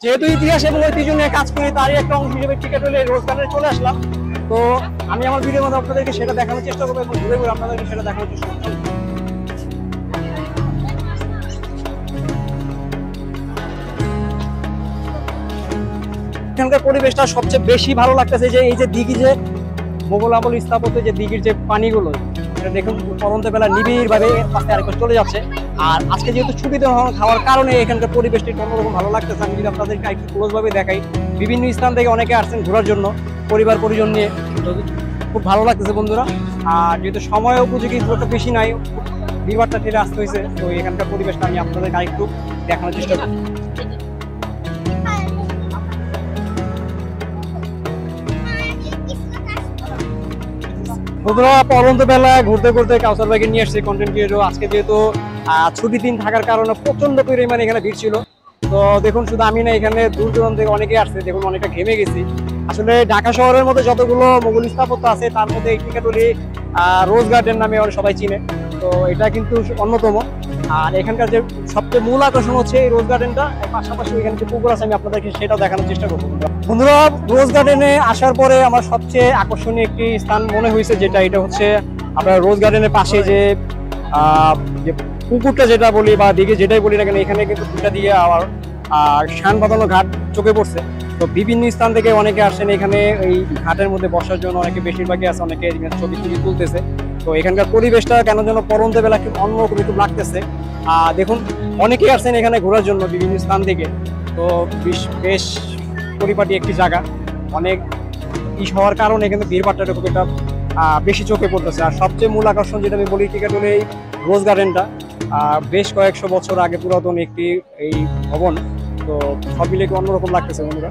যেহেতু ইতিহাস এবং ঐতিহ্য নিয়ে কাজ করি, তারই একটা অংশ হিসেবে টিকিট হলে রোজ গার্ডেনে চলে আসলাম। তো আমি আমার ভিডিওর মধ্যে আপনাদেরকে সেটা দেখানোর চেষ্টা করবো এবং ঘুরে ঘুরে আপনাদেরকে সেটা দেখানোর চেষ্টা করবো। এখানকার পরিবেশটা সবচেয়ে বেশি ভালো লাগতেছে যে এই যে দিঘি, যে মোগল আমল স্থাপত্য যে দিঘির যে পানিগুলো, এটা দেখুন পরন্ত বেলা নিবিড় ভাবে পাশে আরেকবার চলে যাচ্ছে। আর আজকে যেহেতু ছুটিতে খাওয়ার কারণে এখানকার পরিবেশটা একটু অন্যরকম ভালো লাগতেছে। আমি যদি আপনাদেরকে একটু ক্লোজ ভাবে দেখাই, বিভিন্ন স্থান থেকে অনেকে আসছেন ঘোরার জন্য পরিবার পরিজন নিয়ে, খুব ভালো লাগতেছে বন্ধুরা। আর যেহেতু সময় উপযোগী খুব একটা বেশি নাই, ভিড়ভাড়টা ঠেলে আসতে হয়েছে, তো এখানকার পরিবেশটা আমি আপনাদেরকে আরেকটু দেখানোর চেষ্টা করি। বন্ধুরা পরন্ত বেলা ঘুরতে ঘুরতে কাউসার ভাইকে নিয়ে আসছে কন্টেন্ট ক্রিয়েটর। আজকে যেহেতু ছুটির দিন থাকার কারণে প্রচন্ড পরিমাণে এখানে ভিড় ছিল। তো দেখুন শুধু আমি না, এখানে দূর দূরান্ত থেকে অনেকে আসছে। দেখুন অনেকটা ঘেমে গেছি। আসলে ঢাকা শহরের মধ্যে যতগুলো মোগল স্থাপত্য আছে তার মধ্যে এই টিকাটুলি রোজ গার্ডেন নামে সবাই চিনে, তো এটা কিন্তু অন্যতম। আর এখানকার যে সবচেয়ে মূল আকর্ষণ হচ্ছে এই রোজ গার্ডেনটা, পাশাপাশি এখানে যে পুকুর আছে আমি আপনাদেরকে সেটাও দেখানোর চেষ্টা করবো। বন্ধুরা রোজ গার্ডেনে আসার পরে আমার সবচেয়ে আকর্ষণীয় একটি স্থান মনে হয়েছে, এটা হচ্ছে আপনার রোজ গার্ডেনের পাশে যে পুকুরটা যেটা বলি বা দিকে যেটাই বলি না কেন, এখানে কিন্তু দুটা দিয়ে আবার শান বাঁধানো ঘাট চোখে পড়ছে। তো বিভিন্ন স্থান থেকে অনেকে আসেন এখানে এই ঘাটের মধ্যে বসার জন্য, অনেকে বেশিরভাগই আছে, অনেকে ছবি টবি তুলতেছে। তো এখানকার পরিবেশটা কেন যেন পরন্ত বেলা খুব অন্যরকম একটু লাগতেছে। দেখুন অনেকেই আসছেন এখানে ঘোরার জন্য বিভিন্ন স্থান থেকে। তো বেশ পরিপাটি একটি জায়গা, অনেক হওয়ার কারণে এখানে ভিড়ভাড়টা খুব একটা বেশি চোখে পড়তেছে। আর সবচেয়ে মূল আকর্ষণ যেটা আমি বলি টিকাটুলি এই রোজ গার্ডেনটা, বেশ কয়েকশো বছর আগে পুরাতন একটি এই ভবন। তো সব মিলে অন্যরকম লাগতেছে বন্ধুরা।